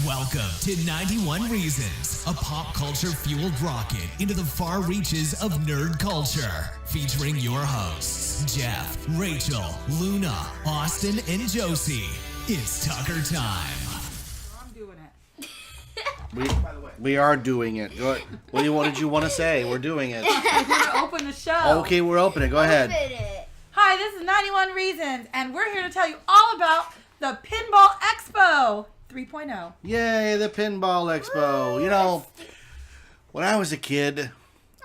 Welcome to 91 Reasons, a pop culture fueled rocket into the far reaches of nerd culture. Featuring your hosts, Jeff, Rachel, Luna, Austin, and Josie. It's Tucker time. I'm doing it. We are doing it. What did you want to say? We're doing it. We're going to open the show. Okay, we're opening. Go ahead. Hi, this is 91 Reasons, and we're here to tell you all about the Pinball Expo 3.0. Yay, the Pinball Expo. You know, when I was a kid,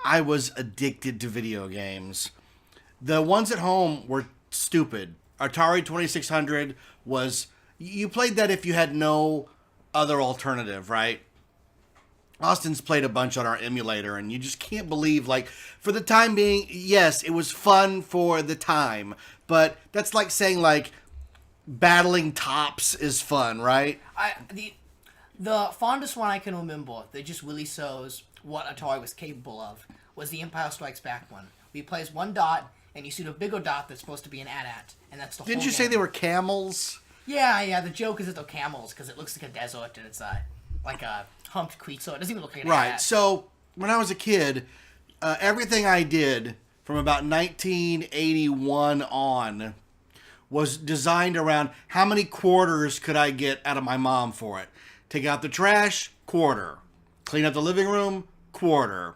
I was addicted to video games. The ones at home were stupid. Atari 2600 was... You played that if you had no other alternative, right? Austin's played a bunch on our emulator, and you just can't believe, like, for the time being, yes, it was fun for the time, but that's like saying, like, battling tops is fun, right? The fondest one I can remember that just really shows what Atari was capable of was the Empire Strikes Back one. We plays one dot, and you shoot a bigger dot that's supposed to be an AT-AT, and that's the whole Didn't you say they were camels? Yeah, the joke is that they're camels, because it looks like a desert, and it's like a humped creature. It doesn't even look like an Right, AT-AT. so when I was a kid, everything I did from about 1981 on was designed around how many quarters could I get out of my mom for it. Take out the trash, quarter. Clean up the living room, quarter.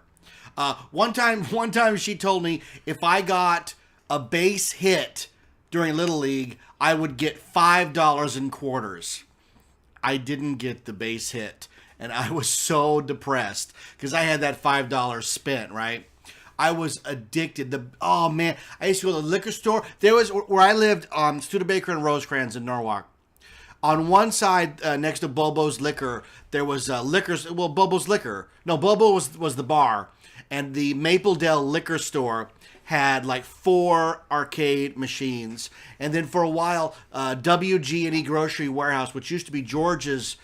One time she told me if I got a base hit during Little League, I would get $5 in quarters. I didn't get the base hit, and I was so depressed because I had that $5 spent, right? I was addicted. Oh man, I used to go to the liquor store. There was where I lived on Studebaker and Rosecrans in Norwalk. On one side, next to Bobo's Liquor, there was Bobo's Liquor. No, Bobo was the bar, and the Maple Dell Liquor Store had like 4 arcade machines. And then for a while, WG&E Grocery Warehouse, which used to be George's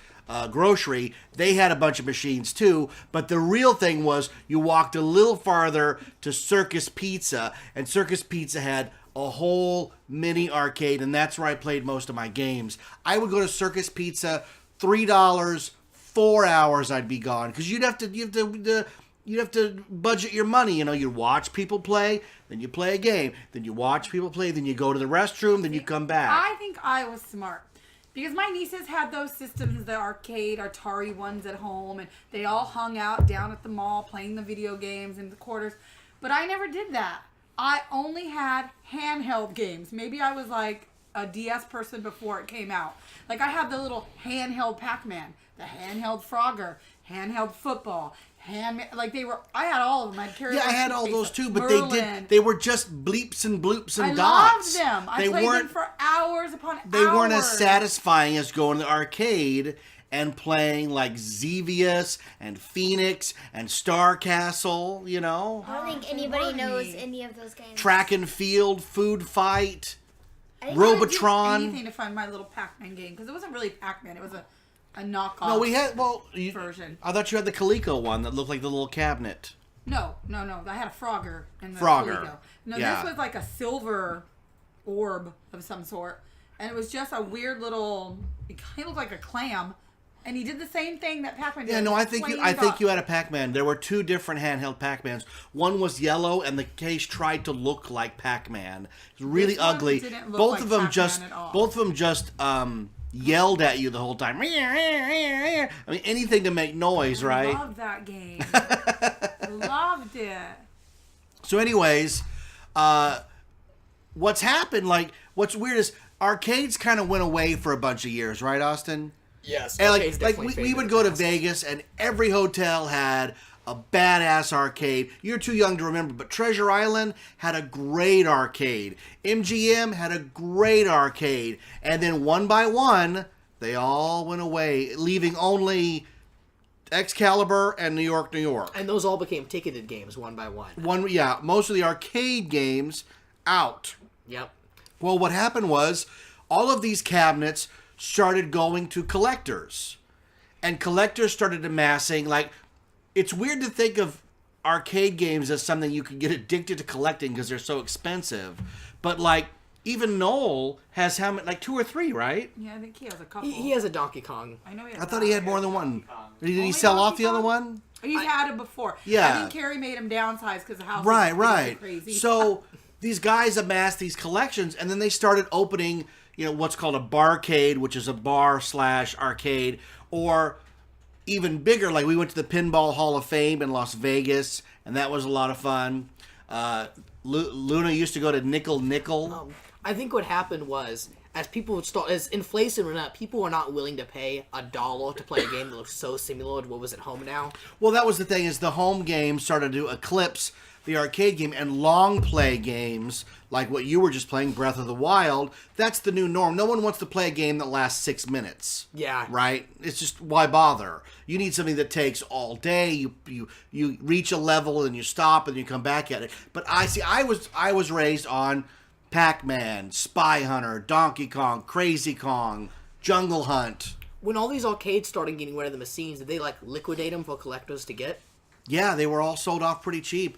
grocery, they had a bunch of machines too. But the real thing was you walked a little farther to Circus Pizza, and Circus Pizza had a whole mini arcade, and that's where I played most of my games. I would go to Circus Pizza, $3, 4 hours I'd be gone, because you'd have to budget your money. You know, you watch people play, then you play a game, then you watch people play, then you go to the restroom, then you come back. I think I was smart. Because my nieces had those systems, the arcade, Atari ones at home, and they all hung out down at the mall playing the video games in the quarters. But I never did that. I only had handheld games. Maybe I was like a DS person before it came out. Like I had the little handheld Pac-Man, the handheld Frogger, handheld football, I had all of them. I had all those too, but they were just bleeps and bloops and dots. I loved them. I played them for hours upon hours. They weren't as satisfying as going to the arcade and playing like Xevious and Phoenix and Star Castle, you know? I don't think anybody knows any of those games. Track and Field, Food Fight, Robotron. I didn't do anything to find my little Pac-Man game, because it wasn't really Pac-Man. It was a knockoff. No, we had version. I thought you had the Coleco one that looked like the little cabinet. No. I had a Frogger in the Frogger. Coleco. No, yeah. This was like a silver orb of some sort, and it was just a weird little. It kind of looked like a clam, and he did the same thing that Pac-Man did. Yeah, no, I think you had a Pac-Man. There were 2 different handheld Pac-Mans. One was yellow, and the case tried to look like Pac-Man. It was really ugly. Both of them just yelled at you the whole time. I mean, anything to make noise, right? I loved that game. Loved it. So anyways, what's happened, like, what's weird is arcades kind of went away for a bunch of years, right, Austin? Yes. And we would go to Vegas, and every hotel had a badass arcade. You're too young to remember, but Treasure Island had a great arcade. MGM had a great arcade. And then one by one, they all went away, leaving only Excalibur and New York, New York. And those all became ticketed games one by one. Most of the arcade games out. Yep. Well, what happened was all of these cabinets started going to collectors. And collectors started amassing, like, it's weird to think of arcade games as something you can get addicted to collecting because they're so expensive. But, like, even Noel has how many? Like 2 or 3, right? Yeah, I think he has a couple. He has a Donkey Kong. I know he has I thought he had more than one. Did he Only sell off Donkey the other Kong? one? He's had it before. Yeah. I think Carrie made him downsize because the house Right, was right. crazy. So these guys amassed these collections, and then they started opening, what's called a barcade, which is a bar/arcade, or even bigger. Like we went to the Pinball Hall of Fame in Las Vegas, and that was a lot of fun. Luna used to go to Nickel. I think what happened was, as inflation went up, people were not willing to pay $1 to play a game that looks so similar to what was at home now. Well, that was the thing, is the home game started to eclipse the arcade game, and long play games like what you were just playing, Breath of the Wild, that's the new norm. No one wants to play a game that lasts 6 minutes. Yeah. Right? It's just, why bother? You need something that takes all day. You reach a level and you stop and you come back at it. But I was raised on Pac-Man, Spy Hunter, Donkey Kong, Crazy Kong, Jungle Hunt. When all these arcades started getting rid of the machines, did they liquidate them for collectors to get? Yeah, they were all sold off pretty cheap.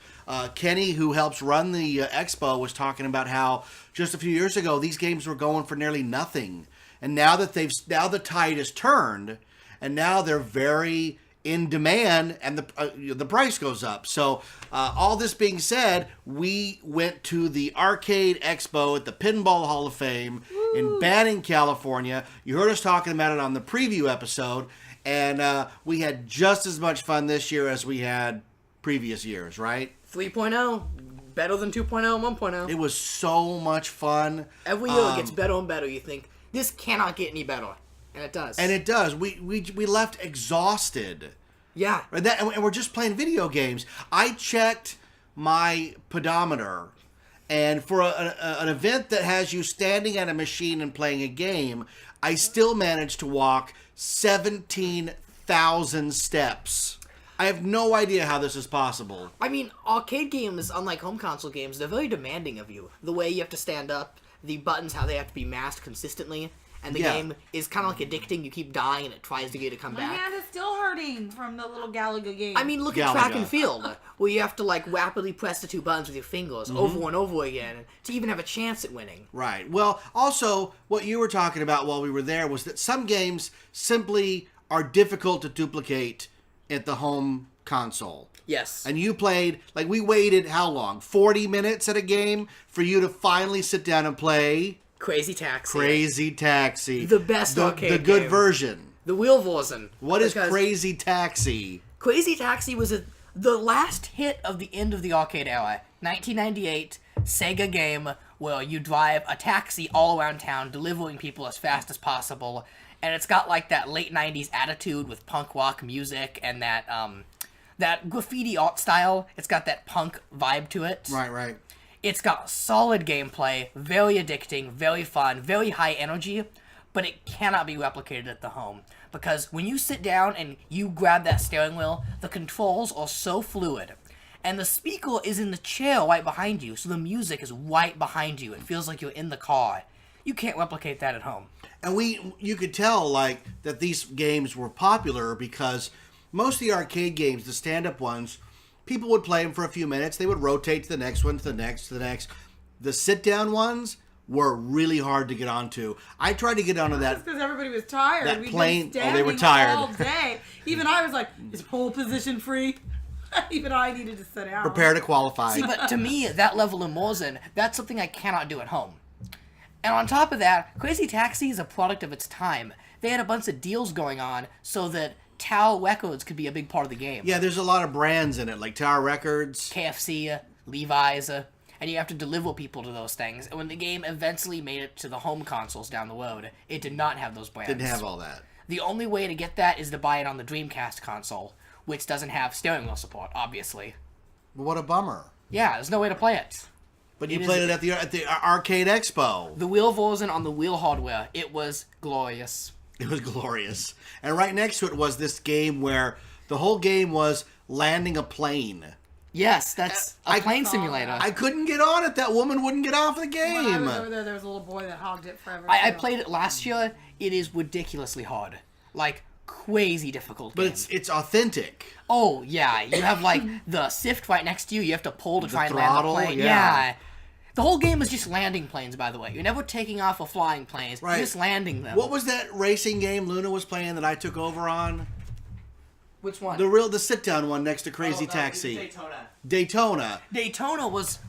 Kenny, who helps run the expo, was talking about how just a few years ago these games were going for nearly nothing, and now that the tide has turned, and now they're very in demand, and the price goes up. So all this being said, we went to the Arcade Expo at the Pinball Hall of Fame in Banning, California. You heard us talking about it on the preview episode. And we had just as much fun this year as we had previous years, right? 3.0, better than 2.0 and 1.0. It was so much fun. Every year it gets better and better. You think, this cannot get any better. And it does. And it does. We left exhausted. Yeah. And we're just playing video games. I checked my pedometer, and for an event that has you standing at a machine and playing a game, I still managed to walk 17,000 steps. I have no idea how this is possible. I mean, arcade games, unlike home console games, they're very demanding of you. The way you have to stand up, the buttons, how they have to be masked consistently, and the game is kind of like addicting. You keep dying and it tries to get you to come My back. hand is still hurting from the little Galaga game. I mean, look at track and field, where you have to rapidly press the 2 buttons with your fingers over and over again to even have a chance at winning. Right. Well, also, what you were talking about while we were there was that some games simply are difficult to duplicate at the home console. Yes. And you played, we waited how long? 40 minutes at a game for you to finally sit down and play Crazy Taxi. Crazy Taxi. The best arcade The good game. Version. The wheel version. What is Crazy Taxi? Crazy Taxi was the last hit of the end of the arcade era. 1998 Sega game where you drive a taxi all around town, delivering people as fast as possible. And it's got that late 90s attitude with punk rock music and that graffiti art style. It's got that punk vibe to it. Right. It's got solid gameplay, very addicting, very fun, very high energy, but it cannot be replicated at the home. Because when you sit down and you grab that steering wheel, the controls are so fluid. And the speaker is in the chair right behind you, so the music is right behind you. It feels like you're in the car. You can't replicate that at home. And you could tell, that these games were popular because most of the arcade games, the stand-up ones, people would play them for a few minutes. They would rotate to the next one, to the next, to the next. The sit-down ones were really hard to get onto. I tried to get onto that. That's because everybody was tired. That We'd plane. been Oh, they were standing tired. all day. Even I was like, is pole position free? Even I needed to sit down. Prepare to qualify. See, but to me, that level of immersion, that's something I cannot do at home. And on top of that, Crazy Taxi is a product of its time. They had a bunch of deals going on so that Tower Records could be a big part of the game. Yeah, there's a lot of brands in it, like Tower Records, KFC, Levi's, and you have to deliver people to those things. And when the game eventually made it to the home consoles down the road, it did not have those brands. Didn't have all that. The only way to get that is to buy it on the Dreamcast console, which doesn't have steering wheel support, obviously. What a bummer. Yeah, there's no way to play it. But you played it at the Arcade Expo. The wheel version on the wheel hardware, it was glorious. It was glorious. And right next to it was this game where the whole game was landing a plane. Yes, that's a plane simulator. I couldn't get on it. That woman wouldn't get off the game. When I was over there was a little boy that hogged it forever. I played it last year. It is ridiculously hard. Crazy difficult game. But it's authentic. Oh, yeah. You have, the sift right next to you. You have to pull to try and land the throttle, plane. yeah. The whole game is just landing planes, by the way. You're never taking off or flying planes. Right. You're just landing them. What was that racing game Luna was playing that I took over on? Which one? The sit-down one next to Crazy Taxi. Daytona. Daytona was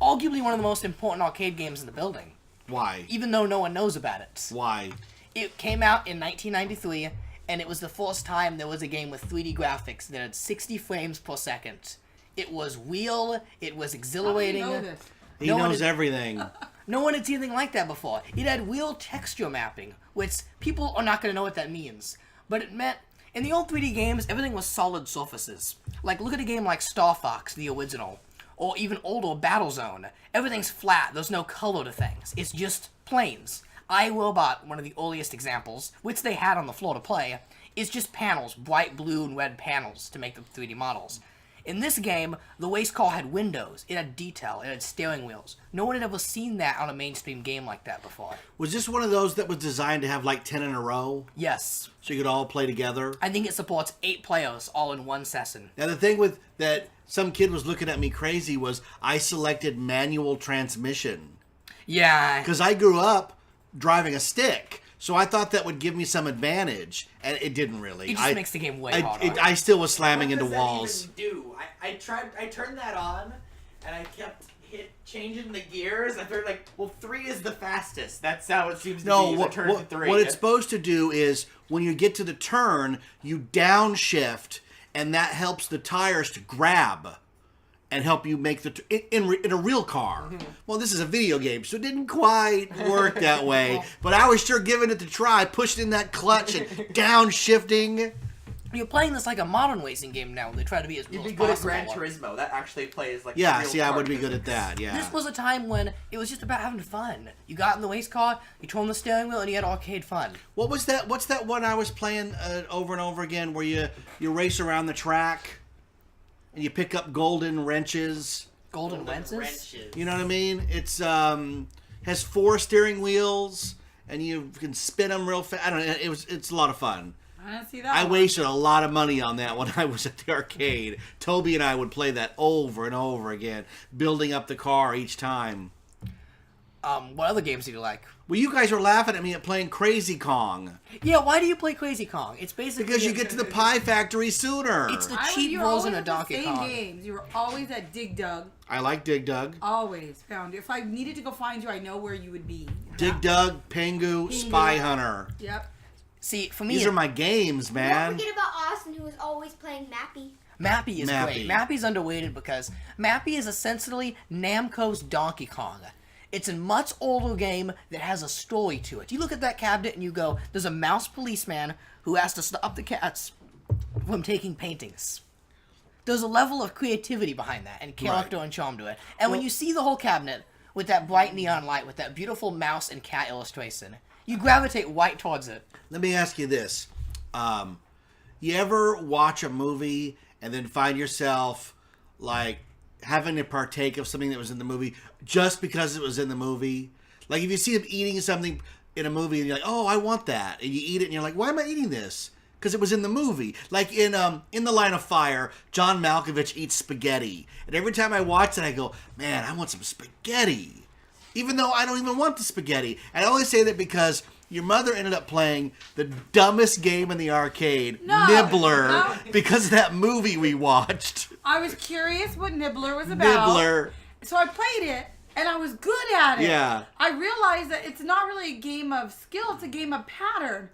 arguably one of the most important arcade games in the building. Why? Even though no one knows about it. Why? It came out in 1993, and it was the first time there was a game with 3D graphics that had 60 frames per second. It was real. It was exhilarating. How do you know this? He knows everything. No one had seen anything like that before. It had real texture mapping, which people are not going to know what that means. But it meant, in the old 3D games, everything was solid surfaces. Like, look at a game like Star Fox, the original, or even older Battlezone. Everything's flat. There's no color to things. It's just planes. iRobot, one of the earliest examples, which they had on the floor to play, is just panels, bright blue and red panels to make the 3D models. In this game, the race car had windows, it had detail, it had steering wheels. No one had ever seen that on a mainstream game like that before. Was this one of those that was designed to have like 10 in a row? Yes. So you could all play together? I think it supports 8 players all in one session. Now the thing with that some kid was looking at me crazy was I selected manual transmission. Yeah. Because I grew up driving a stick. So I thought that would give me some advantage, and it didn't really. It just makes the game way harder. I still was slamming into What does walls. that even do? I turned that on, and I kept changing the gears. I figured like, well, 3 is the fastest. That's how it seems to be. What Turn to 3. it's supposed to do is when you get to the turn, you downshift, and that helps the tires to grab and help you make in a real car. Mm-hmm. Well, this is a video game, so it didn't quite work that way. But I was sure giving it the try, pushing in that clutch and downshifting. You're playing this like a modern racing game now. They try to be as real You'd be as good at possible. Gran Turismo. That actually plays like Yeah, real see, I car would be good physics. at that. Yeah. This was a time when it was just about having fun. You got in the race car, you turned the steering wheel, and you had arcade fun. What was that? What's that one I was playing over and over again where you race around the track and you pick up golden wrenches? Golden wrenches? You know what I mean? It's has 4 steering wheels and you can spin them real fast. I don't know. It's a lot of fun. I didn't see that. I one. wasted a lot of money on that when I was at the arcade. Toby and I would play that over and over again, building up the car each time. What other games do you like? Well, you guys were laughing at me at playing Crazy Kong Yeah, why do you play Crazy Kong? It's basically because you get to the Pie Factory sooner. It's the I cheap you were always version of at the Donkey same Kong. games. You were always at Dig Dug. I like Dig Dug. Always found you. If I needed to go find you, I know where you would be. Dig Dug, Pingu, Spy Hunter. Yep. See, for me, These are my games, Don't man. forget about Austin, who was always playing Mappy. Mappy is Mappy. great. Mappy's underrated because Mappy is essentially Namco's Donkey Kong. It's a much older game that has a story to it. You look at that cabinet and you go, there's a mouse policeman who has to stop the cats from taking paintings. There's a level of creativity behind that and character and charm to it. And when you see the whole cabinet with that bright neon light, with that beautiful mouse and cat illustration, you gravitate right towards it. Let me ask you this. You ever watch a movie and then find yourself, like, having to partake of something that was in the movie just because it was in the movie? Like, if you see them eating something in a movie and you're like, oh, I want that. And you eat it and you're like, why am I eating this? Because it was in the movie. Like in The Line of Fire, John Malkovich eats spaghetti. And every time I watch it, I go, man, I want some spaghetti. Even though I don't even want the spaghetti. And I only say that because your mother ended up playing the dumbest game in the arcade, Nibbler, No. because of that movie we watched. I was curious what Nibbler was about. Nibbler. So I played it, and I was good at it. Yeah. I realized that it's not really a game of skill; it's a game of pattern.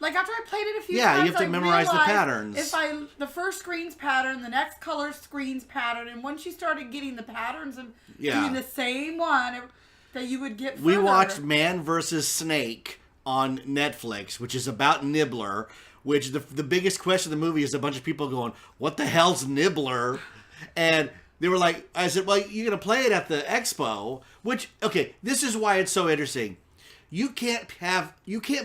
Like after I played it a few Yeah, times, you have to I memorize the realized patterns. If the first screen's pattern, the next color screen's pattern, and once you started getting the patterns and doing the same one, that you would get. We further. watched Man vs. Snake on Netflix, which is about Nibbler, which the biggest question of the movie is a bunch of people going, what the hell's Nibbler? And they were like, I said, well, you're going to play it at the Expo, which, okay, this is why it's so interesting. You can't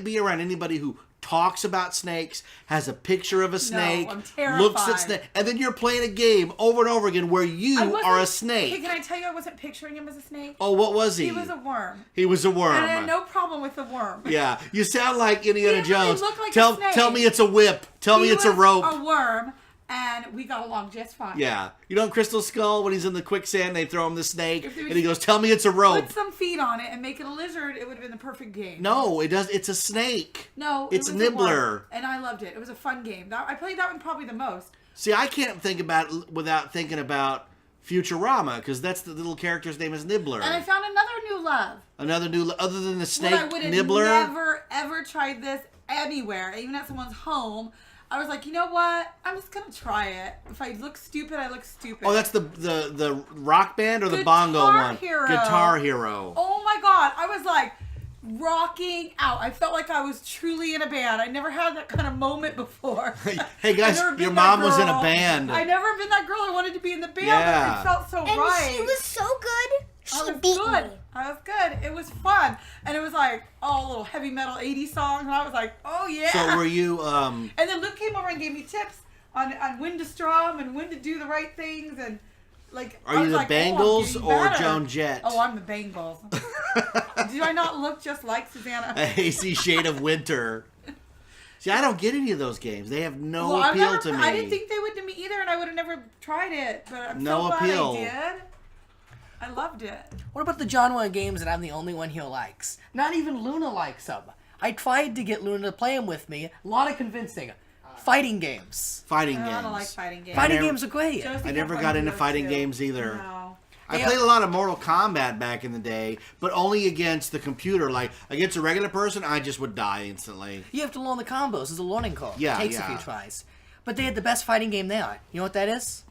be around anybody who talks about snakes, has a picture of a snake, I'm terrified. looks at snake, and then you're playing a game over and over again where you are a snake. Hey, can I tell you I wasn't picturing him as a snake? Oh, what was he? He was a worm. He was a worm. And I had no problem with the worm. Yeah, you sound like Indiana He didn't really Jones. look like a snake. Tell me it's a whip. Tell me He it's a was rope. A worm. and we got along just fine. Yeah. You know in Crystal Skull, when he's in the quicksand, they throw him the snake, If there was- and he goes, tell me it's a rope. Put some feet on it and make it a lizard, it would have been the perfect game. No, it does. It's a snake. No, It's it was a Nibbler. one, and I loved it. It was a fun game. I played that one probably the most. See, I can't think about it without thinking about Futurama, because that's the little character's name is Nibbler. And I found another new love. Another new, other than the snake But I would have Nibbler. never, ever tried this anywhere, even at someone's home. I was like, you know what? I'm just going to try it. If I look stupid, I look stupid. Oh, that's the rock band or the Guitar bongo one? Hero. Guitar Hero. Oh my God. I was like rocking out. I felt like I was truly in a band. I never had that kind of moment before. Hey guys, I've never been your that mom was in a girl. band. I never been that girl. I wanted to be in the band, Yeah. but it felt so And right. she was so good. I She was beat good. me. I was good. It was fun. And it was like, oh, little heavy metal 80s songs. And I was like, oh, yeah. So were you, And then Luke came over and gave me tips on when to strum and when to do the right things. And like, are I you was the like, oh, I'm Bangles getting or better. Joan Jett? Oh, I'm the Bangles. Do I not look just like Susanna? A hazy shade of winter. See, I don't get any of those games. They have no Well, I've appeal never- to me. I didn't think they would to me either, and I would have never tried it. But I'm No so glad appeal. I did. I loved it. What about the genre of games that I'm the only one here likes? Not even Luna likes them. I tried to get Luna to play them with me. A lot of convincing. Fighting games. Fighting I games. don't like fighting games. Fighting never- games are great. Josie I kept never wanting got to into go fighting too. games either. No. I Yeah. played a lot of Mortal Kombat back in the day, but only against the computer. Like, against a regular person, I just would die instantly. You have to learn the combos. It's a learning curve. Yeah, It takes a yeah. few tries. But they had the best fighting game there. You know what that is?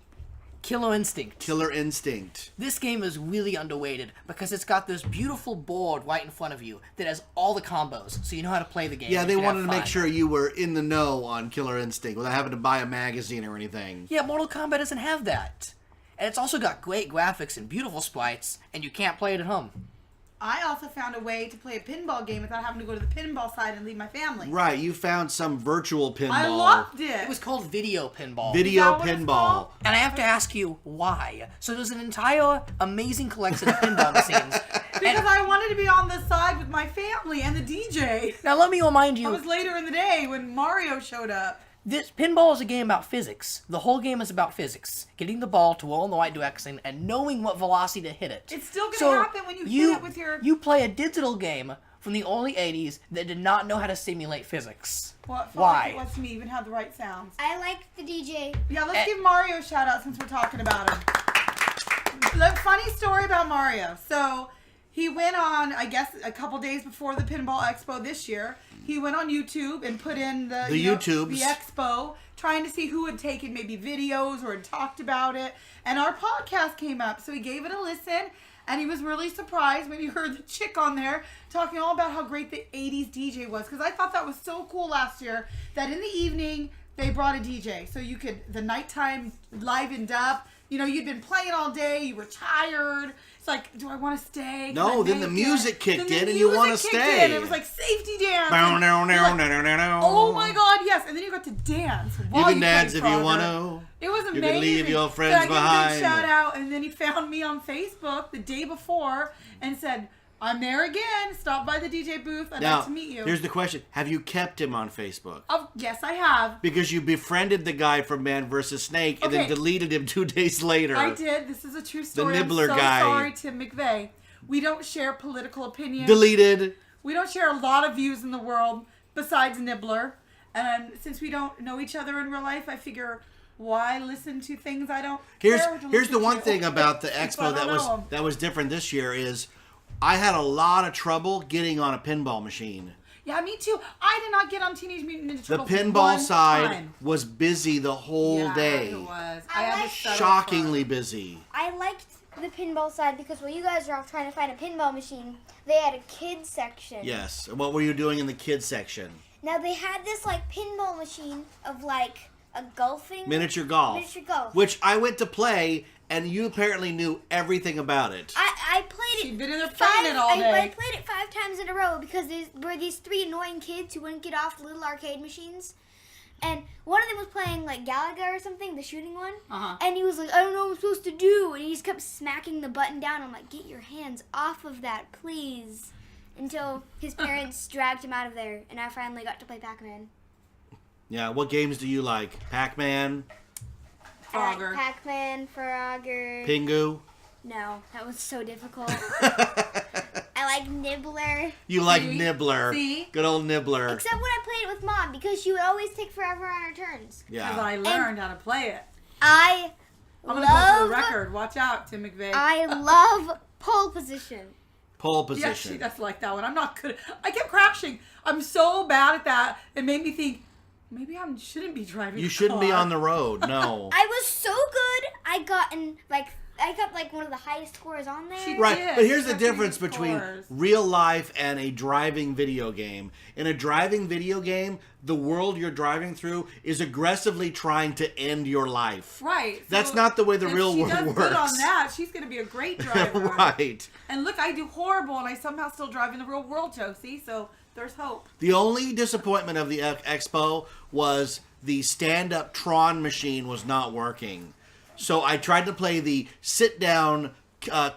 Killer Instinct. Killer Instinct. This game is really underrated because it's got this beautiful board right in front of you that has all the combos, so you know how to play the game. Yeah, and they you can wanted have to make fun. sure you were in the know on Killer Instinct without having to buy a magazine or anything. Yeah, Mortal Kombat doesn't have that. And it's also got great graphics and beautiful sprites, and you can't play it at home. I also found a way to play a pinball game without having to go to the pinball side and leave my family. Right, you found some virtual pinball. I loved it. It was called Video Pinball. Video Is that what it's pinball. called? And I have to ask you, why? So there's an entire amazing collection of pinball machines. Because And I wanted to be on the side with my family and the DJ. now let me remind It you, was later in the day when Mario showed up. this pinball is a game about physics. The whole game is about physics. Getting the ball to roll in the right direction and knowing what velocity to hit it. It's still gonna happen when you hit it with your- You play a digital game from the early 80s that did not know how to simulate physics. Well, it felt Why? like it was to me, even had the right sounds. I liked the DJ. Yeah, let's give Mario a shout out since we're talking about him. Look, funny story about Mario. So he went on, I guess, a couple days before the Pinball Expo this year. He went on YouTube and put in the YouTubes. the Expo, trying to see who had taken maybe videos or had talked about it. And our podcast came up, so he gave it a listen. And he was really surprised when he heard the chick on there talking all about how great the 80s DJ was. Because I thought that was so cool last year that in the evening they brought a DJ. So you could, the nighttime livened up. You know, you'd been playing all day, you were tired. It's like, do I want to stay? Can No, I then the make it? music kicked Then the in and you music wanna kicked stay. in. It was like safety dance. Bow, and now, you're now, like, now, now, now. oh my God, yes. And then you got to dance while You can you dance played if you Frogger. want to. It was amazing. You can leave your So friends I gave him a behind. big shout out, and then he found me on Facebook the day before and said, I'm there again. Stop by the DJ booth. I'd Now, like to meet you. here's the question. Have you kept him on Facebook? Oh, yes, I have. Because you befriended the guy from Man vs. Snake and then Okay. deleted him 2 days later. I did. This is a true story. Nibbler I'm so guy. sorry, Tim McVeigh. We don't share political opinions. Deleted. We don't share a lot of views in the world besides Nibbler. And since we don't know each other in real life, I figure, why listen to things I don't Here's care to here's the listen one to? thing about the If expo I don't know 'em. that was different this year is I had a lot of trouble getting on a pinball machine. Yeah, me too. I did not get on Teenage Mutant Ninja The Turtles pinball one side time. was busy the whole Yeah, day. it was. I had to like- settle Shockingly for busy. I liked the pinball side because while you guys were off trying to find a pinball machine, they had a kids section. Yes. And what were you doing in the kids section? Now they had this like pinball machine of like a golfing Miniature golf. Miniature golf. Which I went to play and you apparently knew everything about it. I played She'd it. been in there playing it all day. I played it 5 times in a row because there were these 3 annoying kids who wouldn't get off the little arcade machines. And one of them was playing like Galaga or something, the shooting one. Uh-huh. And he was like, I don't know what I'm supposed to do. And he just kept smacking the button down. I'm like, get your hands off of that, please. Until his parents dragged him out of there. And I finally got to play Pac-Man. Yeah, what games do you like? Pac-Man? Frogger. Pac-Man, Frogger. Pingu. No, that was so difficult. I like Nibbler. You like See? Nibbler. See? Good old Nibbler. Except when I played it with Mom, because she would always take forever on her turns. Because Yeah. I learned how to play it. I I'm going to go for love... the record. Watch out, Tim McVeigh. I love pole position. Pole Yeah, position. she does like that one. I'm not good. I kept crashing. I'm so bad at that. It made me think, maybe I shouldn't be driving You a shouldn't be car. on the road. No. I was so good, I got one of the highest scores on there. She- Right, Yeah, but here's she the got difference pretty good between scores. real life and a driving video game. In a driving video game, the world you're driving through is aggressively trying to end your life. Right. That's not the way the if real she world does works. good on that, she's going to be a great driver. Right. And look, I do horrible, and I somehow still drive in the real world, Josie. So there's hope. The only disappointment of the expo was the stand-up Tron machine was not working. So I tried to play the sit-down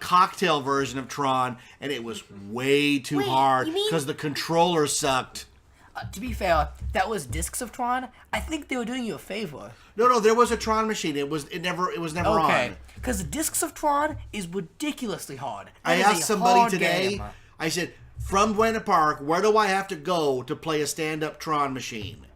cocktail version of Tron, and it was way too Wait, hard you mean- because the controller sucked. To be fair, that was Discs of Tron. I think they were doing you a favor. No, there was a Tron machine. It was never Okay, on. because Discs of Tron is ridiculously hard. I That is asked a somebody hard today. game. I said, "From Buena Park, where do I have to go to play a stand-up Tron machine?"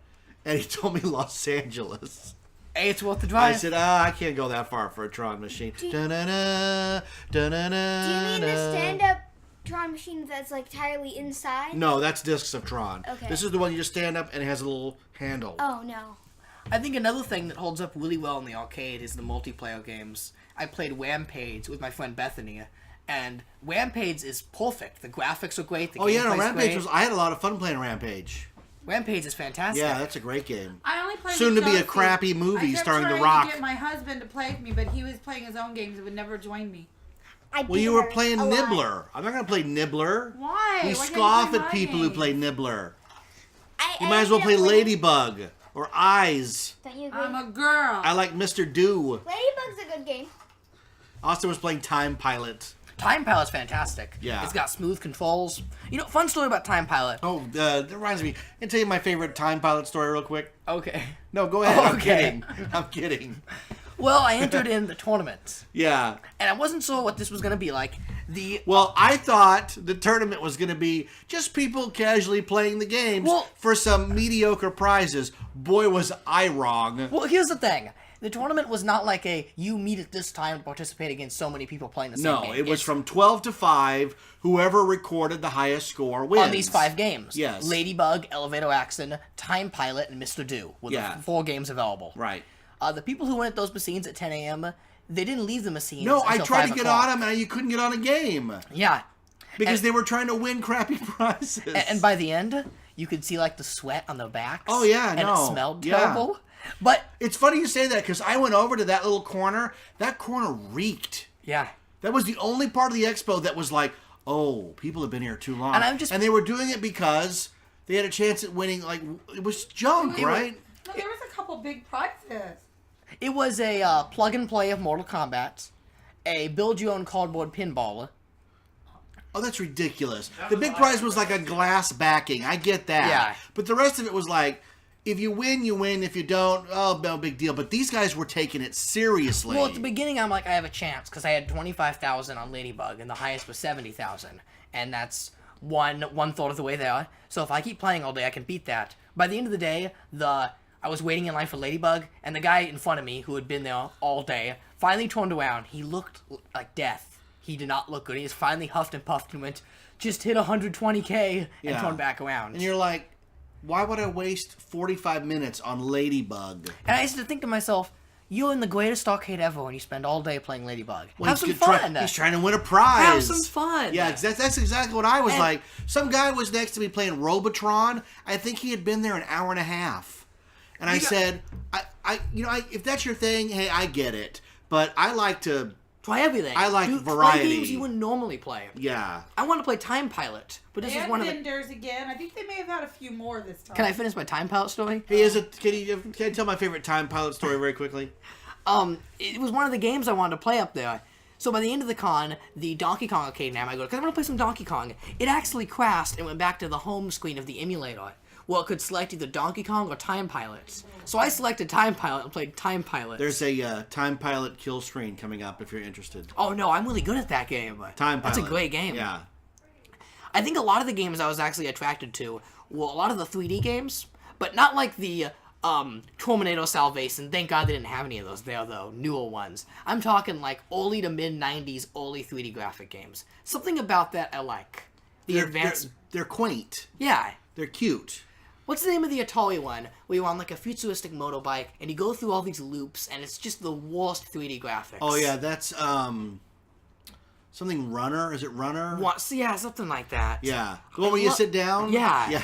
And he told me Los Angeles. Hey, it's worth the I drive. said, I can't go that far for a Tron machine. Da-na-na, da-na-na, Do you mean the da. stand-up Tron machine that's like entirely inside? No, that's Discs of Tron. Okay. This is the one you just stand up and it has a little handle. Oh no. I think another thing that holds up really well in the arcade is the multiplayer games. I played Rampage with my friend Bethany, and Rampage is perfect. The graphics are great. The Oh yeah, no, gameplay's Rampage great. was. I had a lot of fun playing Rampage. Rampage is fantastic. Yeah, that's a great game. I only played Soon with to be a Josie. crappy movie I kept starring The trying Rock. to get my husband to play with me, but he was playing his own games and would never join me. Well, you were playing Nibbler. I'm not going to play Nibbler. Why? We Why can't you scoff play at my people who games? play Nibbler. You might as well play Ladybug or Eyes. Don't you agree? I'm a girl. I like Mr. Do. Ladybug's a good game. Austin was playing Time Pilot. Time Pilot's fantastic. Yeah. It's got smooth controls. You know, fun story about Time Pilot. Oh, that reminds me. Can I tell you my favorite Time Pilot story real quick? Okay. No, go ahead. I'm Okay. kidding. I'm kidding. Well, I entered in the tournament, Yeah. and I wasn't sure what this was going to be like. Well, I thought the tournament was going to be just people casually playing the games Well- for some mediocre prizes. Boy, was I wrong. Well, here's the thing. The tournament was not like you meet at this time to participate against so many people playing the same No, game. it was It's from 12 to 5. Whoever recorded the highest score wins. on these 5 games. Yes. Ladybug, Elevator Action, Time Pilot, and Mr. Do were Yeah. the 4 games available. Right. The people who went at those machines at 10 a.m., they didn't leave the machines No, I until tried 5 to get o'clock. on them and you couldn't get on a game. Yeah. Because And- they were trying to win crappy prizes. And by the end, you could see, like, the sweat on their backs. Oh, yeah, and no. it smelled Yeah. terrible. But, It's funny you say that because I went over to that little corner. That corner reeked. yeah. That was the only part of the expo that was like, oh, people have been here too long. And they were doing it because they had a chance at winning. Like, it was junk, right? No, there was a couple big prizes. It was a plug-and-play of Mortal Kombat, a build-your-own cardboard pinball. Oh, that's ridiculous. The big prize was like a glass backing. I get that. Yeah. But the rest of it was like, if you win, you win. If you don't, oh, no big deal. But these guys were taking it seriously. Well, at the beginning, I'm like, I have a chance, because I had 25,000 on Ladybug, and the highest was 70,000. And that's one-third of the way there. So if I keep playing all day, I can beat that. By the end of the day, I was waiting in line for Ladybug, and the guy in front of me, who had been there all day, finally turned around. He looked like death. He did not look good. He just finally huffed and puffed and went, just hit 120K, and Yeah. turned back around. And you're like, why would I waste 45 minutes on Ladybug? And I used to think to myself, you're in the greatest arcade ever when you spend all day playing Ladybug. Well, Have some he's fun. he's trying to win a prize. Have some fun. Yeah, that's exactly what I was And- like. Some guy was next to me playing Robotron. I think he had been there an hour and a half. And I said, if that's your thing, hey, I get it. But I like to, Try everything. I like Play variety. games you wouldn't normally play. yeah. I want to play Time Pilot, but this They is had one of the... vendors again. I think they may have had a few more this time. Can I finish my Time Pilot story? Hey, can I tell my favorite Time Pilot story very quickly? It was one of the games I wanted to play up there. So by the end of the con, the Donkey Kong arcade name, I go, because I want to play some Donkey Kong. It actually crashed and went back to the home screen of the emulator, well, it could select either Donkey Kong or Time Pilot. So I selected Time Pilot and played Time Pilot. There's a Time Pilot kill screen coming up if you're interested. Oh, no, I'm really good at that game. Time Pilot. That's a great game. Yeah. I think a lot of the games I was actually attracted to were a lot of the 3D games, but not like the Terminator Salvation. Thank God they didn't have any of those there, though. Newer ones. I'm talking like early to mid-90s, early 3D graphic games. Something about that I like. They're quaint. Yeah. They're cute. What's the name of the Atari one where you're on like a futuristic motorbike and you go through all these loops and it's just the worst 3D graphics? Oh yeah, that's something Runner. Is it Runner? What? Yeah, something like that. Yeah. The one where you sit down? Yeah.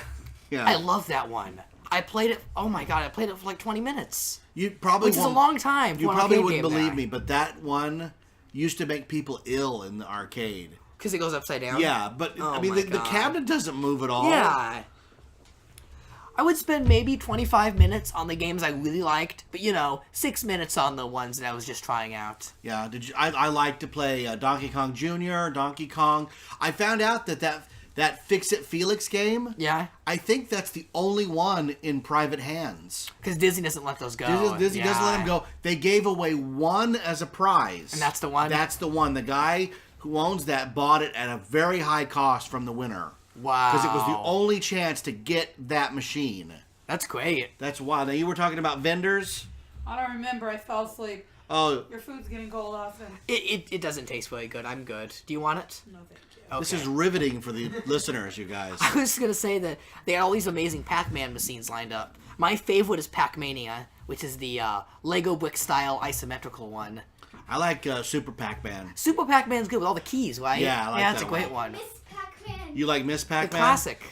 Yeah. I love that one. I played it. Oh my god, I played it for like 20 minutes. You probably Which is a long time. You for an probably arcade wouldn't game believe there. me, but that one used to make people ill in the arcade. Because it goes upside down? Yeah, but Oh I mean my the God. cabinet doesn't move at all. Yeah. I would spend maybe 25 minutes on the games I really liked, but 6 minutes on the ones that I was just trying out. Yeah. I like to play Donkey Kong Jr., Donkey Kong. I found out that Fix-It Felix game. Yeah? I think that's the only one in private hands. Because Disney doesn't let those go. Disney doesn't let them go. They gave away one as a prize. And that's the one? That's the one. The guy who owns that bought it at a very high cost from the winner. Wow. Because it was the only chance to get that machine. That's great. That's wild. Now, you were talking about vendors? I don't remember. I fell asleep. Oh, Your food's getting cold, Austin. It doesn't taste very good. I'm good. Do you want it? No, thank you. Okay. this is riveting for the listeners, you guys. I was going to say that they had all these amazing Pac-Man machines lined up. My favorite is Pac-Mania, which is the Lego brick style isometrical one. I like Super Pac-Man. Super Pac-Man's good with all the keys, right? Yeah, I like that's that a great one. one. Miss Pac-Man. You like Miss The Pac-Man? classic.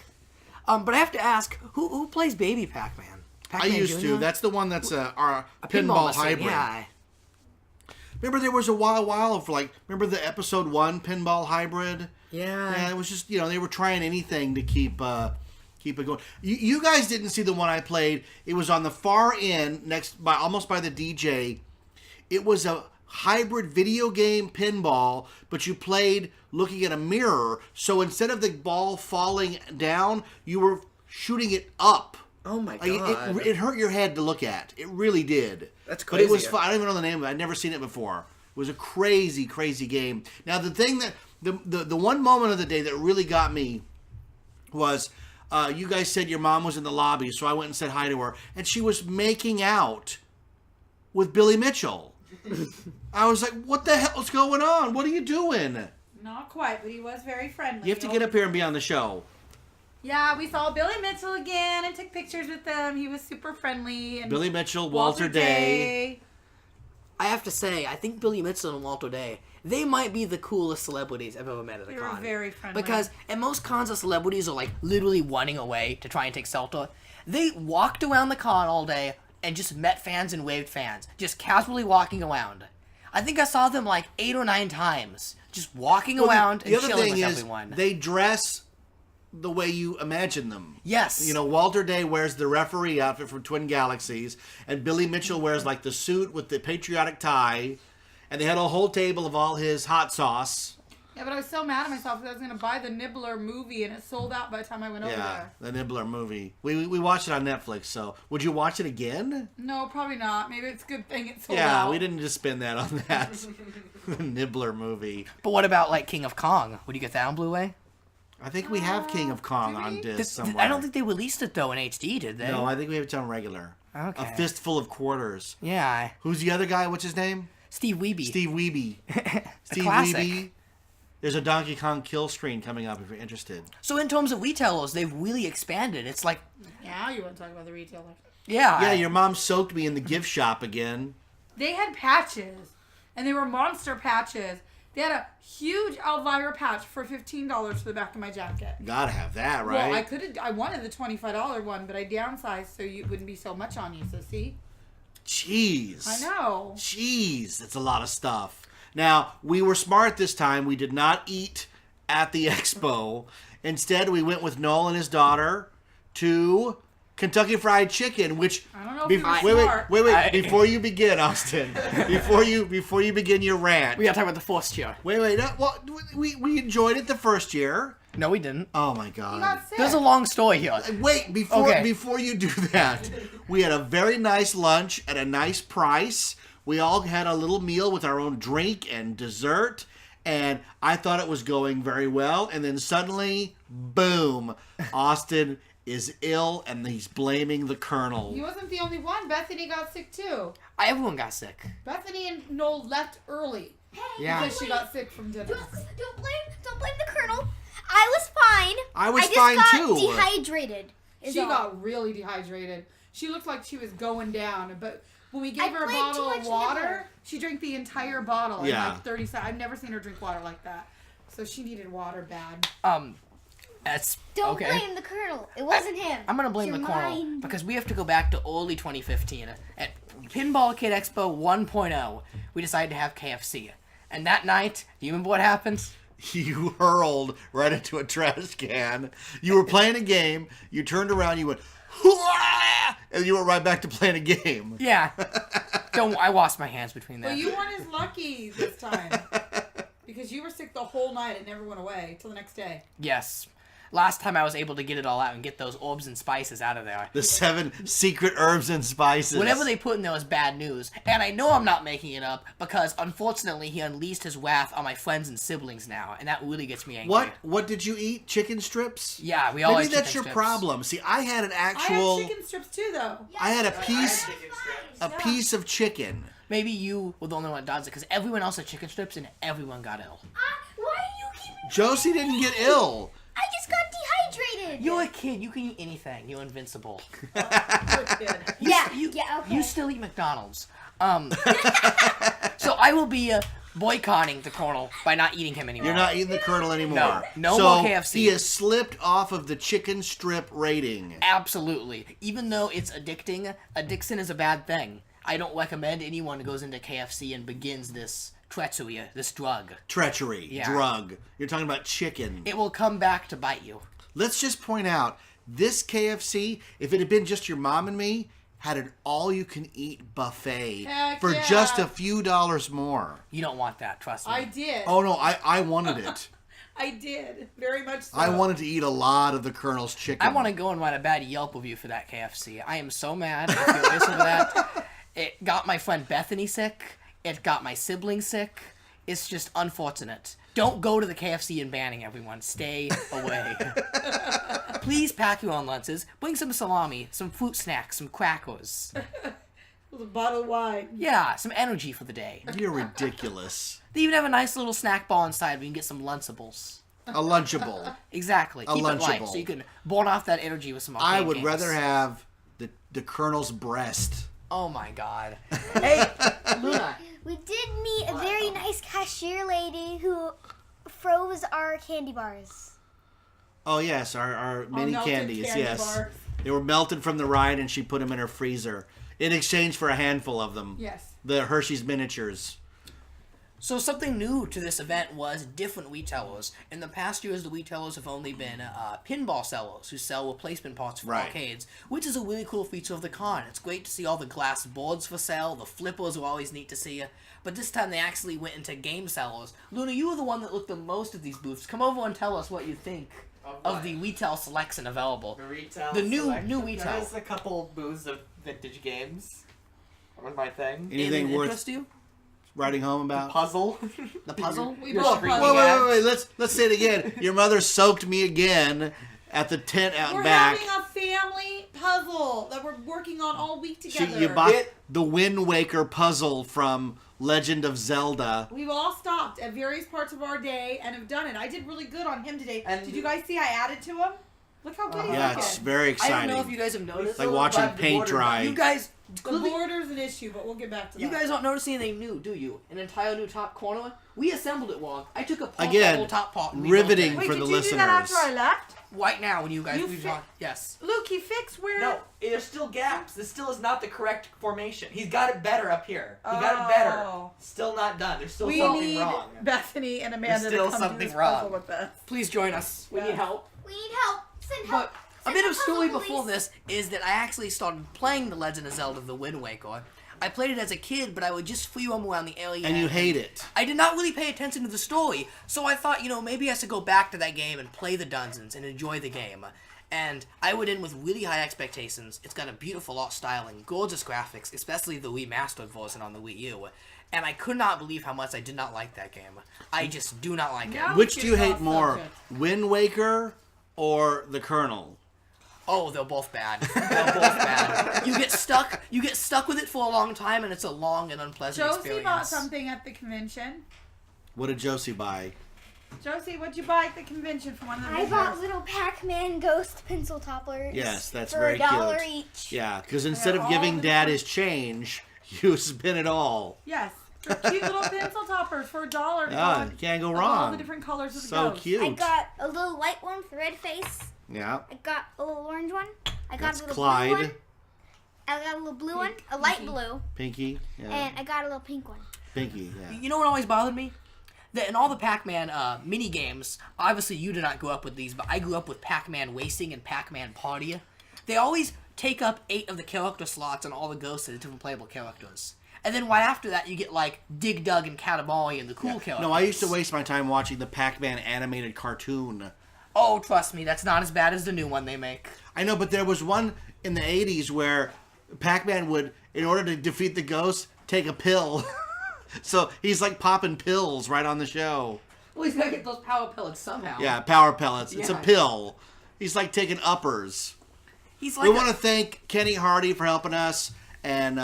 But I have to ask, who plays Baby Pac-Man? I Pac-Man used Jr.? to. That's the one that's our A pinball machine, hybrid. Yeah. Remember there was a while for remember the episode 1 pinball hybrid? Yeah. Yeah, it was just, they were trying anything to keep it going. You guys didn't see the one I played. It was on the far end, almost by the DJ. It was a hybrid video game pinball, but you played looking at a mirror. So instead of the ball falling down, you were shooting it up. Oh my Like, god. it hurt your head to look at. It really did. That's But it was crazy. fun. I don't even know the name of it. I'd never seen it before. It was a crazy, crazy game. Now, the thing that the one moment of the day that really got me was you guys said your mom was in the lobby, so I went and said hi to her, and she was making out with Billy Mitchell. I was like, what the hell's going on? What are you doing? Not quite, but he was very friendly. You have to get up here and be on the show. Yeah, we saw Billy Mitchell again and took pictures with him. He was super friendly. And Billy Mitchell, Walter Day. I have to say, I think Billy Mitchell and Walter Day, they might be the coolest celebrities I've ever met at a They were con. very friendly. Because at most cons, the celebrities are like literally running away to try and take selfie. They walked around the con all day and just met fans and waved fans, just casually walking around. I think I saw them like 8 or 9 times, just walking around The and other chilling thing with is, everyone. they dress the way you imagine them. Yes. Walter Day wears the referee outfit from Twin Galaxies, and Billy Mitchell wears like the suit with the patriotic tie, and they had a whole table of all his hot sauce. Yeah, but I was so mad at myself because I was going to buy the Nibbler movie and it sold out by the time I went over Yeah, there. the Nibbler movie. We watched it on Netflix, so would you watch it again? No, probably not. Maybe it's a good thing it sold Yeah, out. we didn't just spend that on that. The Nibbler movie. But what about like King of Kong? Would you get that on Blu-ray? I think we have King of Kong do on we? disc somewhere. I don't think they released it though in HD, did they? No, I think we have it on regular. Okay. A fistful of quarters. Yeah. Who's the other guy? What's his name? Steve Wiebe. Steve Wiebe. Steve classic. Wiebe. There's a Donkey Kong kill screen coming up if you're interested. So in terms of retailers, they've really expanded. It's like, Now you want to talk about the retailers. yeah. Yeah, your mom soaked me in the gift shop again. They had patches, and they were monster patches. They had a huge Elvira patch for $15 for the back of my jacket. Gotta have that, right? Well, I wanted the $25 one, but I downsized so it wouldn't be so much on you. So see, Jeez. I know. Jeez, that's a lot of stuff. Now, we were smart this time. We did not eat at the expo. Instead, we went with Noel and his daughter to Kentucky Fried Chicken, which I don't know if you were wait, smart. wait, before you begin, Austin, before you begin your rant. We gotta talk about the first year. Wait, no, well, we enjoyed it the first year. No, we didn't. Oh my He god. got sick. There's a long story here. Wait, Okay. before you do that, we had a very nice lunch at a nice price. We all had a little meal with our own drink and dessert, and I thought it was going very well. And then suddenly, boom, Austin is ill, and he's blaming the Colonel. He wasn't the only one. Bethany got sick too. Everyone got sick. Bethany and Noel left early Yeah. because she got sick from dinner. Don't blame the Colonel. I was fine. I was just fine, got too. Dehydrated. is She all. got really dehydrated. She looked like she was going down, but when we gave I her a played bottle too of much water, Nibbler. she drank the entire bottle in Yeah. like 30 seconds. I've never seen her drink water like that. So she needed water bad. That's Don't okay. blame the Colonel. It wasn't him. I'm gonna blame It's the your Colonel mind. because we have to go back to early 2015 at Pinball Kid Expo 1.0. We decided to have KFC, and that night, do you remember what happened? You hurled right into a trash can. You were playing a game. You turned around. You went, "Hoo-ah!" and you went right back to playing a game. Yeah. I washed my hands between that. Well, you weren't as lucky this time. Because you were sick the whole night. It never went away till the next day. Yes. Last time I was able to get it all out and get those herbs and spices out of there. The 7 secret herbs and spices. Whatever they put in there was bad news. And I know I'm not making it up because, unfortunately, he unleashed his wrath on my friends and siblings now. And that really gets me angry. What did you eat? Chicken strips? Yeah, we all Maybe ate that's chicken your strips. problem. See, I had an I actual. had chicken strips too, though. I had a I piece, had chicken strips. a piece of chicken. Maybe you were the only one that does it because everyone else had chicken strips and everyone got ill. Why are you keeping... Josie didn't get ill. I just got dehydrated. You're a kid. You can eat anything. You're invincible. Poor kid. Yeah, You, yeah, okay. You still eat McDonald's. So I will be boycotting the Colonel by not eating him anymore. You're not eating the Colonel anymore. No so more KFC. He has slipped off of the chicken strip rating. Absolutely. Even though it's addicting, addiction is a bad thing. I don't recommend anyone goes into KFC and begins this treachery, this drug. Treachery, Yeah. drug. You're talking about chicken. It will come back to bite you. Let's just point out, this KFC, if it had been just your mom and me, had an all-you-can-eat buffet Heck for yeah. just a few dollars more. You don't want that, trust me. I did. Oh, no, I wanted it. I did. Very much so. I wanted to eat a lot of the Colonel's chicken. I want to go and write a bad Yelp review for that KFC. I am so mad if you listen to that. It got my friend Bethany sick. It got my siblings sick. It's just unfortunate. Don't go to the KFC and banning everyone. Stay away. Please pack your own lunches. Bring some salami, some fruit snacks, some crackers. With a bottle of wine. Yeah, some energy for the day. You're ridiculous. They even have a nice little snack bar inside where you can get some Lunchables. A Lunchable. Exactly. Keep it light Lunchable. so you can burn off that energy with some arcade I would games. rather have the Colonel's breast. Oh my god. Hey, Luna. We did meet a very nice cashier lady who froze our candy bars. Oh, yes, our mini melted candies, candy yes. bars. They were melted from the ride, and she put them in her freezer in exchange for a handful of them. Yes. The Hershey's miniatures. So something new to this event was different retailers. In the past years, the retailers have only been pinball sellers who sell replacement parts for Right. arcades, which is a really cool feature of the con. It's great to see all the glass boards for sale. The flippers are always neat to see. But this time they actually went into game sellers. Luna, you were the one that looked the most at these booths. Come over and tell us what you think of the retail selection available. The retail. The new selection. retail. There's a couple booths of vintage games. That was my thing. Anything Anything worth interest you? writing home about? Puzzle. The puzzle? We Your both screen puzzled. Wait. Let's say it again. Your mother soaked me again at the tent out We're back. having a family puzzle that we're working on all week together. You bought the Wind Waker puzzle from Legend of Zelda. We've all stopped at various parts of our day and have done it. I did really good on him today. And- did you guys see I added to him? Look how good he's Yeah, looking. it's very I exciting. don't know if you guys have noticed. like watching Survived the paint border. dry. You guys, The clearly, border's an issue, but we'll get back to that. you guys aren't noticing anything new, do you? An entire new top corner? We assembled it wrong. I took apart the Again, whole top part. And rebuilt riveting it. Wait, for did the you do that after I listeners. left? Right now, when you guys You we fi- talk, yes. Luke, he fixed where... No, there's still gaps. This still is not the correct formation. He's got it better up here. He got it better. Oh. Still not done. There's still We something need wrong. Bethany and Amanda There's still to come something do this wrong. puzzle with us. Please join us. We Yeah. need help. We need help. Send help. But A bit of Puzzle story Police. before this is that I actually started playing The Legend of Zelda: The Wind Waker. I played it as a kid, but I would just free roam around the area. And you hate it. I did not really pay attention to the story, so I thought, maybe I should go back to that game and play the dungeons and enjoy the game. And I went in with really high expectations. It's got a beautiful art styling, gorgeous graphics, especially the remastered version on the Wii U. And I could not believe how much I did not like that game. I just do not like No. it. Which do you Getting hate off more, subject. Wind Waker or The Colonel? Oh, they're both bad. They're both bad. You get stuck with it for a long time, and it's a long and unpleasant Josie experience. bought something at the convention. What did Josie buy? Josie, what'd you buy at the convention from one of the I bought visitors? little Pac-Man ghost pencil toppers. Yes, that's for very $1 cute. each. Yeah, because instead of all giving the Dad different- his change, you spin it all. Yes. They're cute little pencil toppers for $1. Ah, you can't go Of wrong. all the different colors of the So ghost. cute. I got a little white one with a red face. Yeah, I got a little orange one. I got that's a little Clyde. blue one. I got a little blue one, a light blue, Pinky. Yeah, and I got a little pink one. Pinky. Yeah. You know what always bothered me? That in all the Pac-Man mini games, obviously you did not grow up with these, but I grew up with Pac-Man Racing and Pac-Man Party. They always take up 8 of the character slots on all the ghosts and different playable characters. And then right after that, you get like Dig Dug and Katamari and the cool characters. No, I used to waste my time watching the Pac-Man animated cartoon. Oh, trust me, that's not as bad as the new one they make. I know, but there was one in the 80s where Pac-Man would, in order to defeat the ghost, take a pill. So he's like popping pills right on the show. Well, he's gotta get those power pellets somehow. Yeah, power pellets. It's a Yeah. pill. He's like taking uppers. He's We like want to thank Kenny Hardy for helping us, and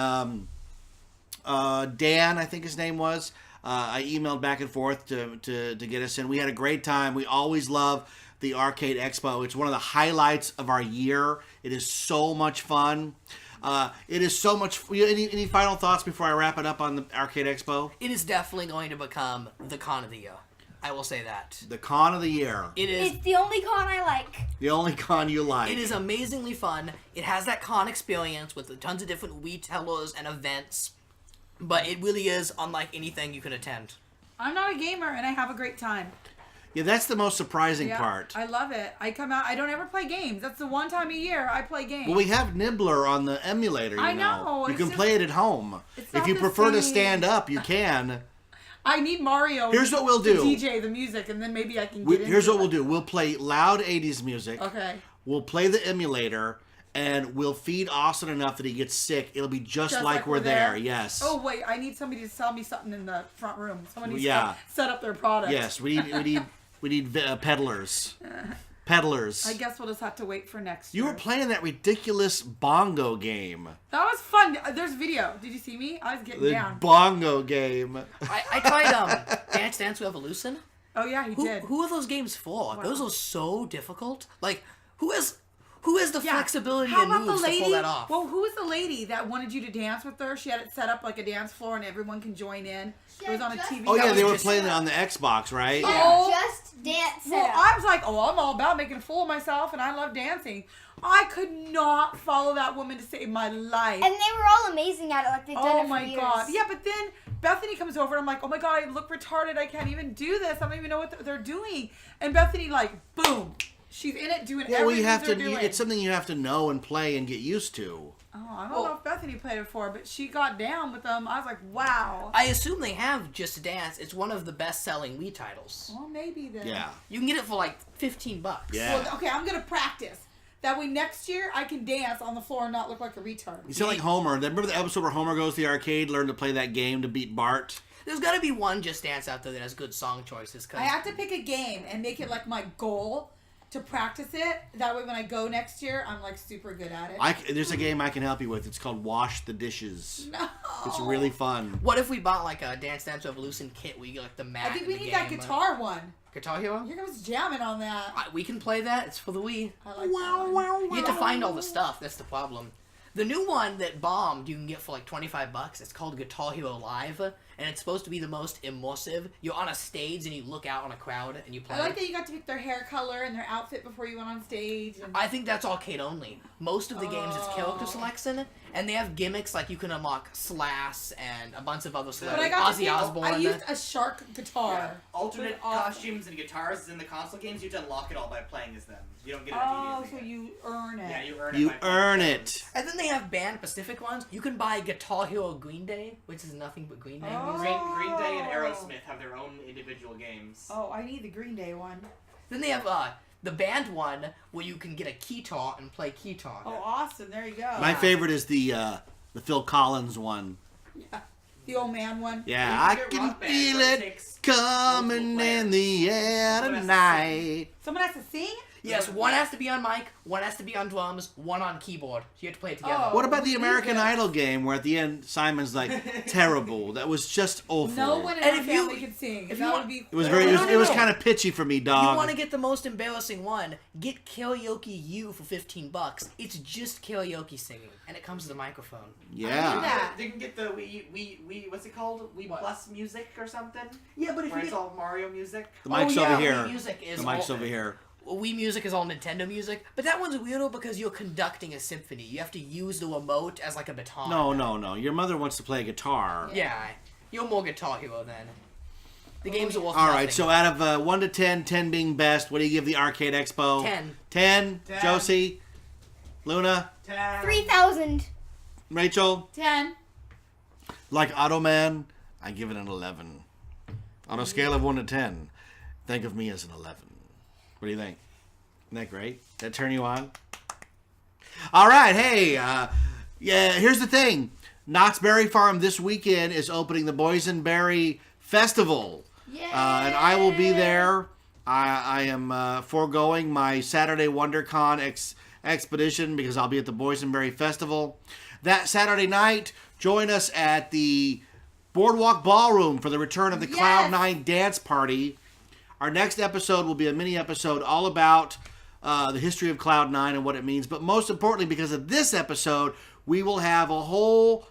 Dan, I think his name was. I emailed back and forth to get us in. We had a great time. We always love the Arcade Expo. It's one of the highlights of our year. It is so much fun. It is so much. Any final thoughts before I wrap it up on the Arcade Expo? It is definitely going to become the con of the year. I will say that. The con of the year. It is. It's the only con I like. The only con you like. It is amazingly fun. It has that con experience with tons of different retailers and events, but it really is unlike anything you can attend. I'm not a gamer and I have a great time. Yeah, that's the most surprising Yeah, part. I love it. I come out. I don't ever play games. That's the one time a year I play games. Well, we have Nibbler on the emulator, I know, You it's can just- play it at home. it's If not you the prefer to same. stand up, you can. I need Mario. Here's what we'll to do. DJ the music, and then maybe I can get Here's into what we'll it. do. We'll play loud 80s music. Okay. We'll play the emulator, and we'll feed Austin enough that he gets sick. It'll be just like we're there. Yes. Oh wait, I need somebody to sell me something in the front room. Someone needs Yeah. to set up their product. Yes, we need peddlers. Peddlers. I guess we'll just have to wait for next You year. were playing that ridiculous bongo game. That was fun. There's video. Did you see me? I was getting The down. bongo game. I tried Dance Dance Revolution. Oh yeah, he did. Who are those games for? Those are so difficult. Like, who has the Yeah. flexibility How and about moves the lady? to pull that off? Well, who was the lady that wanted you to dance with her? She had it set up like a dance floor, and everyone can join in. It was on a TV. Oh That yeah, was they were just- playing it on the Xbox, right? Oh. Just dance. Well, setup. I was like, oh, I'm all about making a fool of myself, and I love dancing. I could not follow that woman to save my life. And they were all amazing at it, like they've done Oh it for my years. god. Yeah, but then Bethany comes over and I'm like, oh my god, I look retarded. I can't even do this. I don't even know what they're doing. And Bethany, like, boom. She's in it doing Yeah, well, everything you have they're to. doing. It's something you have to know and play and get used to. Oh, I don't know if Bethany played it before, but she got down with them. I was like, wow. I assume they have Just Dance. It's one of the best-selling Wii titles. Well, maybe then. Yeah. You can get it for like $15. Yeah. Well, okay, I'm going to practice. That way next year I can dance on the floor and not look like a retard. You sound like Homer. Remember the episode where Homer goes to the arcade, learn to play that game to beat Bart? There's got to be one Just Dance out there that has good song choices. Cause I have to pick a game and make it like my goal to practice it. That way when I go next year, I'm like super good at it. There's a game I can help you with. It's called Wash the Dishes. No. It's really fun. What if we bought like a Dance Dance Revolution kit where you get like the mat I think and we the need that game? guitar one. Guitar Hero? Here comes jamming on that. We can play that. It's for the Wii. I like that one. You have to find all the stuff. That's the problem. The new one that bombed you can get for like $25. It's called Guitar Hero Live, and it's supposed to be the most immersive. You're on a stage and you look out on a crowd and you play. I like that you got to pick their hair color and their outfit before you went on stage. And I think that's arcade only. Most of the games is character Oh. selection, And they have gimmicks like you can unlock Slash and a bunch of other But celebrities. I got to Ozzy see, Osbourne. I used a shark guitar. Yeah. Alternate Awesome. costumes and guitars in the console games. You have to unlock it all by playing as them. You don't get it Oh, immediately. so you earn it. Yeah, you earn it. You by playing earn those. it. And then they have band Pacific ones. You can buy Guitar Hero Green Day, which is nothing but Green Day Oh. music. Green Day and Aerosmith have their own individual games. Oh, I need the Green Day one. Then they have the band one where you can get a keytar and play keytar. Oh, awesome. There you go. My favorite is the Phil Collins one. Yeah. The old man one. Yeah, You I get can Rock Band, feel where it takes coming multiple in the air Someone has to tonight. Someone has to sing? Yes, one has to be on mic, one has to be on drums, one on keyboard. So you have to play it together. Oh. What about the we American did. Idol game where at the end Simon's like terrible? That was just awful. No one in And our if you- family could sing. if that you would want- be. It was very. No, It was no. kind of pitchy for me, You dog. want to get the most embarrassing one? Get Karaoke U for $15. It's just karaoke singing, and it comes with a microphone. Yeah. that. You can get the we what's it called? Wii What? Plus music or something? Yeah, but Where it's all Mario music. The mic's Oh, yeah, over here. Wii Music is The mic's all- over here. Wii Music is all Nintendo music, but that one's weirdo because you're conducting a symphony. You have to use the remote as like a baton. No. Your mother wants to play guitar. Yeah, you're more Guitar Hero then. The games are worth All nothing. right. So out of 1 to 10, 10 being best, what do you give the Arcade Expo? 10. 10. 10. Josie, Luna, 3,000. Rachel. 10. Like Automan, I give it an 11. On a scale of 1 to 10, think of me as an 11. What do you think? Isn't that great? That turn you on? All right, hey, yeah, here's the thing. Knott's Berry Farm this weekend is opening the Boysenberry Festival. Yeah. And I will be there. I am foregoing my Saturday WonderCon expedition because I'll be at the Boysenberry Festival. That Saturday night, join us at the Boardwalk Ballroom for the return of the Yes. Cloud9 Dance Party. Our next episode will be a mini episode all about the history of Cloud9 and what it means. But most importantly, because of this episode, we will have a whole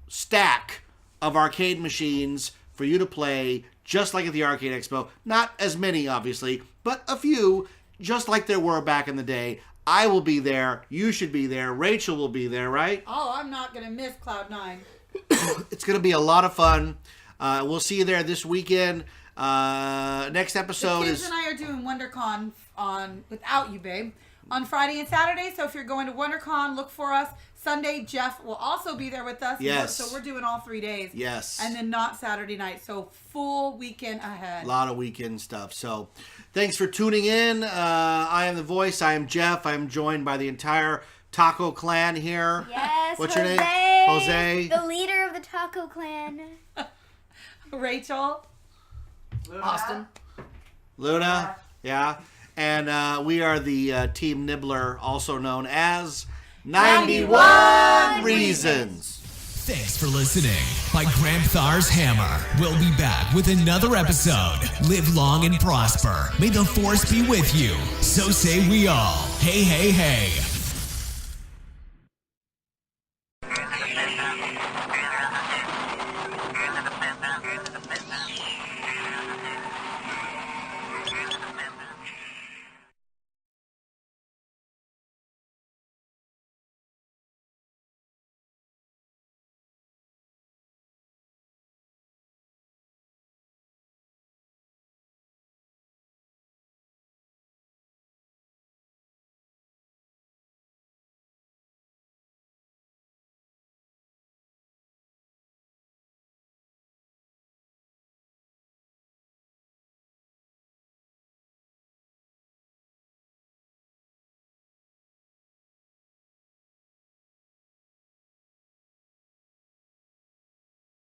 stack of arcade machines for you to play, just like at the Arcade Expo. Not as many, obviously, but a few, just like there were back in the day. I will be there. You should be there. Rachel will be there, right? Oh, I'm not going to miss Cloud9. It's going to be a lot of fun. We'll see you there this weekend. Next The episode kids is... and I are doing WonderCon on without you, babe, on Friday and Saturday. So if you're going to WonderCon, look for us. Sunday, Jeff will also be there with us. Yes. So we're doing all 3 days. Yes. And then not Saturday night. So full weekend ahead. A lot of weekend stuff. So thanks for tuning in. I am the voice. I am Jeff. I am joined by the entire Taco Clan here. Yes. What's Jose, your name? Jose. The leader of the Taco Clan. Rachel. Austin. Luna. Yeah. And we are the Team Nibbler, also known as 91 Reasons. Thanks for listening by Grandthar's Hammer. We'll be back with another episode. Live long and prosper. May the force be with you. So say we all. Hey, hey, hey.